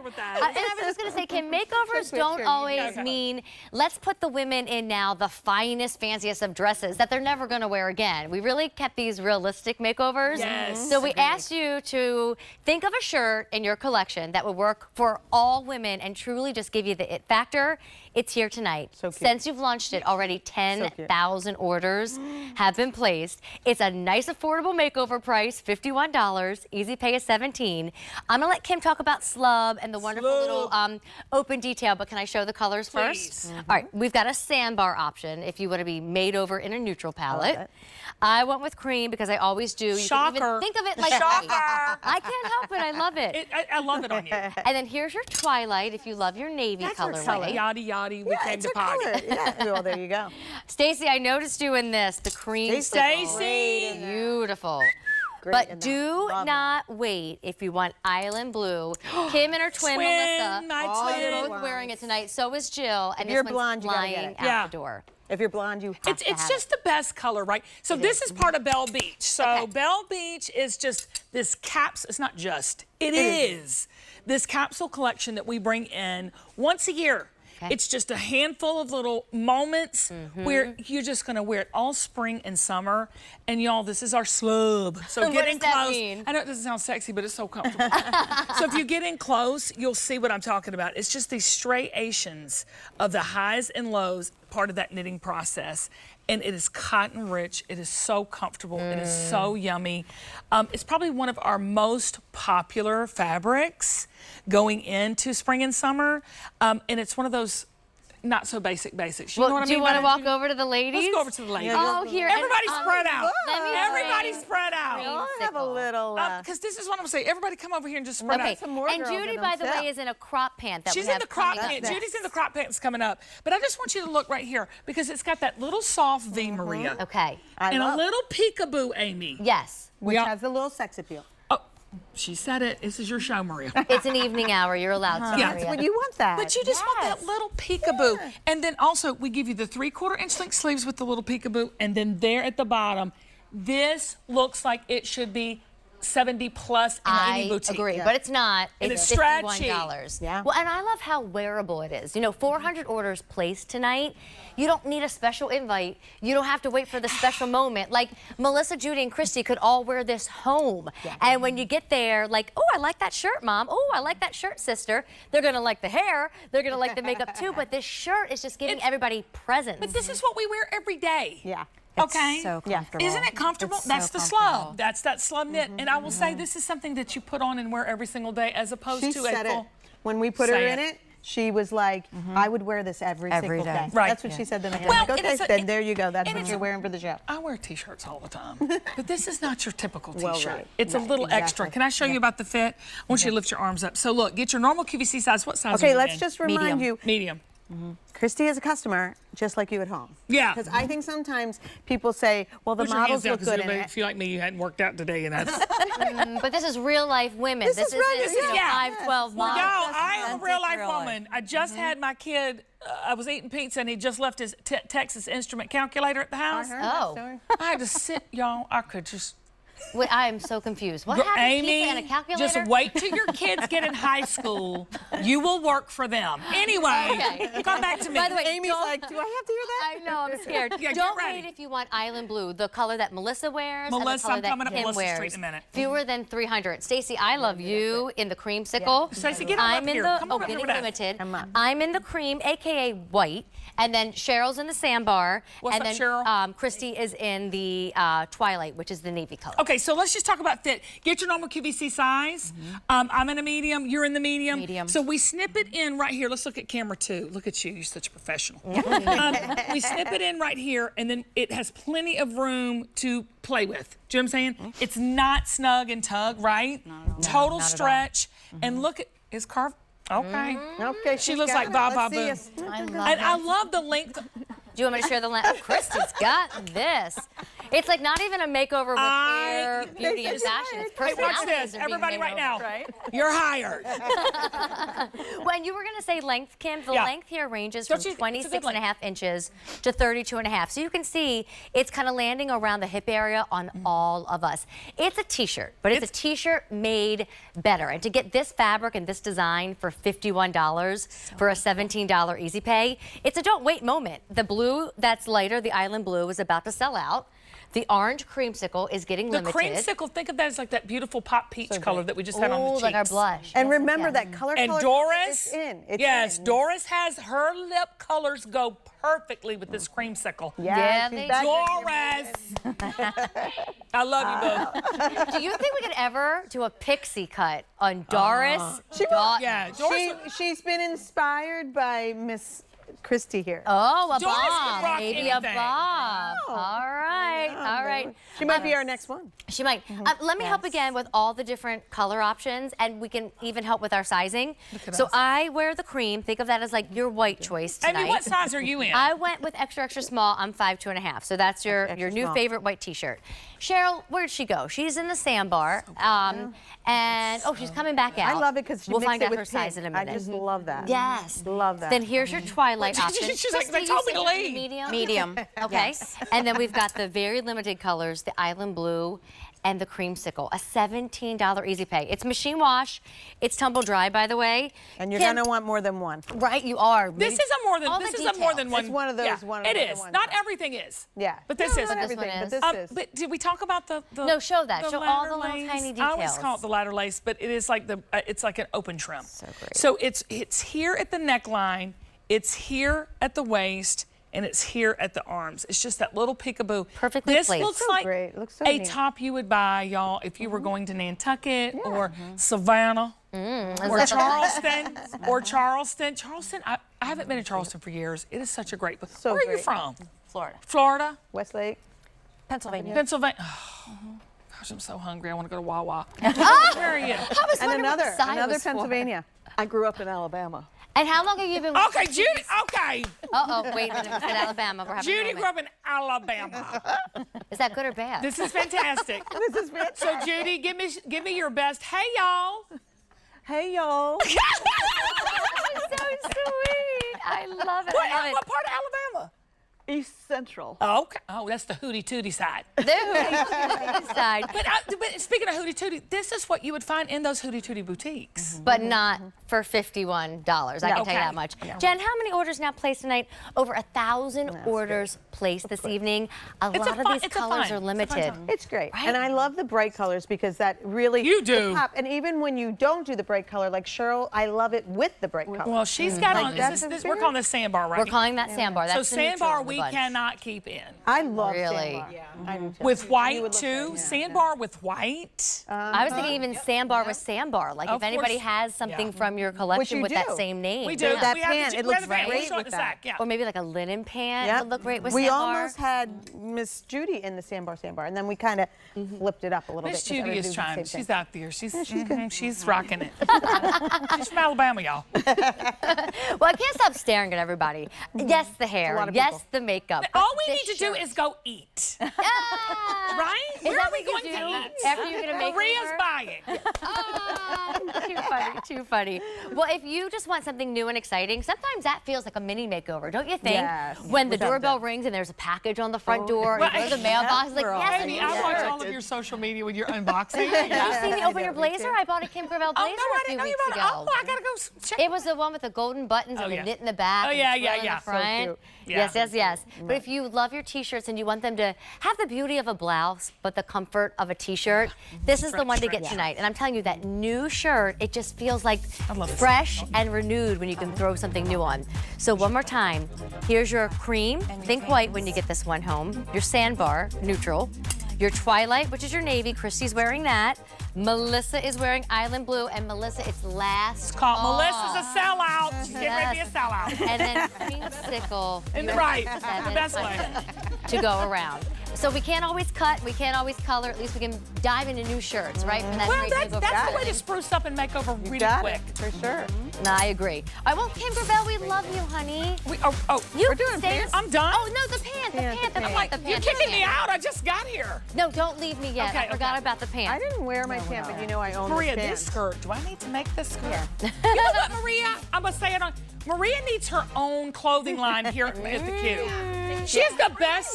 with that. And I was just going to say, Kim, makeovers don't always mean let's put the women in now the finest, fanciest of dresses that they're never going to wear again. We really kept these realistic makeovers. Yes. So we asked you to think of a shirt in your collection that would work for all women and truly just give you the it factor. It's here tonight. So cute. Since you've launched it, already 10,000 orders have been placed. It's a nice, affordable makeover price, $51. Easy pay is $17. I'm gonna let Kim talk about Slub and the wonderful little open detail, but can I show the colors first? All right, we've got a sandbar option if you want to be made over in a neutral palette. I went with cream because I always do. You can even think of it like I can't help it. I love it. I love it on you. And then here's your twilight if you love your navy colorway. Yachty yachty, we came to party. Yeah, well, there you go. Stacey, I noticed you in this, the cream. Stacey! Beautiful. But do not wait if you want island blue. Kim and her twin Melissa are both wearing it tonight. So is Jill. And you're this blonde, one's you gotta get flying it. out the door. If you're blonde, you have to It's just the best color, right? So this is part of Belle Beach. So Belle Beach is just this capsule. It's not just. It is this capsule collection that we bring in once a year. It's just a handful of little moments where you're just going to wear it all spring and summer. And y'all, this is our slub. So get in close. I know it doesn't sound sexy, but it's so comfortable. So if you get in close, you'll see what I'm talking about. It's just these striations of the highs and lows, part of that knitting process. And it is cotton rich. It is so comfortable. It is so yummy. It's probably one of our most popular fabrics going into spring and summer. And it's one of those not so basics. You know what I mean? Do you want to walk over to the ladies? Let's go over to the ladies. Oh, here. Everybody spread out. Everybody spread out. I'll have a little. Because this is what I'm going to say. Everybody come over here and just spread out. And Judy, by the way, is in a crop pant that She's in the crop pant. Judy's in the crop pants coming up. But I just want you to look right here because it's got that little soft V, Maria. Okay. And a little peekaboo, Amy. Yes. Which has a little sex appeal. She said it. This is your show, Maria. It's an evening hour. You're allowed to. That's when you want that. But you just want that little peekaboo. And then also, we give you the 3/4 inch length sleeves with the little peekaboo. And then there at the bottom, this looks like it should be 70 plus in any boutique. I agree, but it's not. It's $51. Yeah. Well, and I love how wearable it is. You know, 400 orders placed tonight. You don't need a special invite. You don't have to wait for the special moment. Like Melissa, Judy, and Christy could all wear this home. And when you get there, like, oh, I like that shirt, Mom. Oh, I like that shirt, sister. They're going to like the hair. They're going to like the makeup, too. But this shirt is just giving everybody presents. But this is what we wear every day. Yeah. Okay. So comfortable. Isn't it comfortable? That's the slub. That's that slub knit. And I will say this is something that you put on and wear every single day as opposed to a full. When we put her in it, she was like, I would wear this every single day. Right. That's what she said the next day. Well, Like, okay, then there you go. That's what you're wearing for the show. I wear t-shirts all the time. But this is not your typical t-shirt. Right. It's a little extra. Can I show you about the fit? I want you to lift your arms up. So look, get your normal QVC size. What size are you in? Okay, let's just remind you. Medium. Christy is a customer, just like you at home. Yeah. Because I think sometimes people say, well, the Put your hands models down, look good in because it. if you like me, you hadn't worked out today, and that's. But this is real life women. This isn't, you know, 5, 12 Well, models. y'all, I am a real life woman. I just had my kid. I was eating pizza, and he just left his Texas Instrument calculator at the house. Oh. I had to sit, y'all. I could just. Wait, I am so confused. What happened? Amy, Pizza and a calculator? just wait till your kids get in high school. You will work for them. Anyway, come back to me. By the way, Amy's like, do I have to hear that? I know, I'm scared. Yeah, don't get ready. wait if you want island blue, the color that Melissa wears Melissa, and the I'm color coming up that Kim Melissa Street wears. in a minute. Fewer than 300. Stacey, I love you in the creamsicle. Stacey, get on I'm up in here. the Come on up here getting with us. limited. Come on. I'm in the cream, aka white, and then Cheryl's in the sandbar. What's and up, then Cheryl? Christy is in the twilight, which is the navy color. Okay, so let's just talk about fit. Get your normal QVC size. I'm in a medium. You're in the medium. Medium. So we snip it in right here. Let's look at camera 2. Look at you. You're such a professional. We snip it in right here, and then it has plenty of room to play with. Do you know what I'm saying? It's not snug and tug, right? Total stretch. And look at, it's carved. Okay. Okay, She looks like Baba Boo. I love And I love the length. Do you want me to share the lens? Oh, Christy's got this. It's like not even a makeover with hair, beauty, and fashion. It's Hey, watch personality. this. Everybody right now. You're hired. When you were going to say length, Kim, the Yeah. length here ranges Don't from you- it's a 26 good and a half inches to 32 and a half. So you can see it's kind of landing around the hip area on all of us. It's a t-shirt, but it's a t-shirt made better. And to get this fabric and this design for $51 for a $17 easy pay, it's a don't wait moment. The blue that's lighter, the island blue, is about to sell out. The orange creamsicle is getting The limited. creamsicle, think of that as like that beautiful pop peach color that we just had on the cheeks. like our blush. And Yes, remember yes. that color. And color Doris, is in. It's yes, in. Doris has her lip colors go perfectly with this creamsicle. Yeah, she's they back. Doris, I love you, boo. Do you think we could ever do a pixie cut on Doris? Yeah, Doris. She's been inspired by Miss Christie here. Oh, a Doris could bob. rock Maybe a anything. bob. All right. All right. She might be our next one. She might. Let me help again with all the different color options, and we can even help with our sizing. So us. I wear the cream. Think of that as like your white choice tonight. Amy, what size are you in? I went with extra, extra small. I'm 5'2 and a half. So that's your new small. favorite white t-shirt. Cheryl, where'd she go? She's in the sandbar. And she's coming back out. I love it because she we'll mix find it out with her size pink. in a minute. I just love that. Yes. Love that. Then here's your twilight option. She's like, they Christy, told you me to said leave. Medium. Medium. Okay. And then we've got the very limited colors, the island blue and the creamsicle. A $17 easy pay. It's machine wash. It's tumble dry, by the way. And you're Kim, gonna want more than one. right? You are. This is a more than All this the is a more than details. one. It's one of those- Yeah, one of it the is. ones. Not everything is. Yeah. But this No, is. not This everything, one but is. this is. But did we talk about the No, show that. the Show all ladder the little lace? tiny I always details. call it the ladder lace, but it is like the it's like an open trim. So great. So it's here at the neckline, it's here at the waist, and it's here at the arms. It's just that little peekaboo. Perfectly This placed. looks So like great. It looks so a neat. top you would buy, y'all, if you were going to Nantucket or Savannah. Or Charleston, Charleston, I haven't been to Charleston for years. It is such a great book. So Where are you great. from? Florida. Florida? Westlake. Pennsylvania. Pennsylvania. Oh, gosh, I'm so hungry. I want to go to Wawa. Where are you? And another was for. Pennsylvania. I grew up in Alabama. And how long have you been? Okay, Judy. Okay. Wait a minute. We said Alabama. We're having a Judy moment. grew up in Alabama. Is that good or bad? This is fantastic. This is fantastic. So, Judy, give me your best. Hey, y'all. Hey, y'all. so sweet. I love it. I love it. What part of Alabama? East Central. Oh, okay. Oh, that's the Hootie Tootie side. The Hootie side, But speaking of Hootie Tootie, this is what you would find in those Hootie Tootie boutiques. but not for $51. I can tell you Okay. that much. Jen, how many orders now placed tonight? Over 1,000 orders placed this evening. A It's a lot of fun- these it's a colors fun- are it's a fun limited. time. It's great. Right? And I love the bright colors because that really You do. pop. And even when you don't do the bright color, like Cheryl, I love it with the bright color. Well, she's got on. that's We're calling this sandbar, right? We're calling that sandbar. So That's the neutral sandbar in the we bunch. cannot keep in. I love Really? sandbar. I do too. With You white would look too. like- Sandbar with white. I was thinking even sandbar with sandbar. Like Of if anybody course. has something Yeah. from your collection you with that do. same name. We do. That We have pant, the- it we looks have the pant. great We short with the that. sack, yeah. Or maybe like a linen pant Yep. would look great with We sandbar. almost had Miss Judy in the sandbar, and then we kind of flipped it up a little Miss bit. 'cause Judy everybody is did the trying. same She's thing. out there. She's rocking it. She's from Alabama, y'all. Well, I can't stop staring at everybody. Yes, the hair. lot of Yes, people. the makeup. All but we this need to do shirt- is go eat. Ah! Right? Is Where that are we what going you do to eat? after you get a makeover? Maria's buying. Too funny, too funny. Well, if you just want something new and exciting, sometimes that feels like a mini makeover, don't you think? Yes. When the Without doorbell doubt. rings and there's a package on the front door, Right. you go to the mailbox, like, Girl. yes, Amy, a new I watch shirt. all of your social media with your unboxing. Did you see me I open your know, me blazer? too. I bought a Kim Gravel Oh, blazer no, I a few didn't know you weeks about it. ago. Oh, I gotta go check. It was the one with the golden buttons Oh, and yeah. the knit in the back. Oh, and yeah, the yeah, frill in yeah. the So front. cute. Yeah. Yes. But if you love your t-shirts and you want them to have the beauty of a blouse, but the comfort of a t-shirt, this is the one to get tonight. And I'm telling you, that new shirt, it just feels like love this. fresh and renewed when you can throw something new on. So one more time, here's your cream, think white when you get this one home, your sandbar, neutral, your twilight, which is your navy, Christy's wearing that, Melissa is wearing island blue, and Melissa, it's last Call call. Melissa's a sellout. She's getting ready to be a sellout. And then creamsicle. In the you're right, at the best way. 700. to go around. So we can't always cut, we can't always color. At least we can dive into new shirts, right? From that Well, great that's makeover the way to feeling. spruce up and make over really Got quick. it, for sure. I agree. I won't, Kimber Belle, we love you, honey. We're doing pants? I'm done. Oh no, the pants, the pants. pants. I'm like, the You're pants. kicking me out. I just got here. No, don't leave me yet. Okay, I forgot okay. about the pants. I didn't wear my pants, but you know I own Maria, this this pants. skirt. Do I need to make this skirt? Yeah. You know what, Maria? I'm gonna say it on. Maria needs her own clothing line here at the Q. She has the best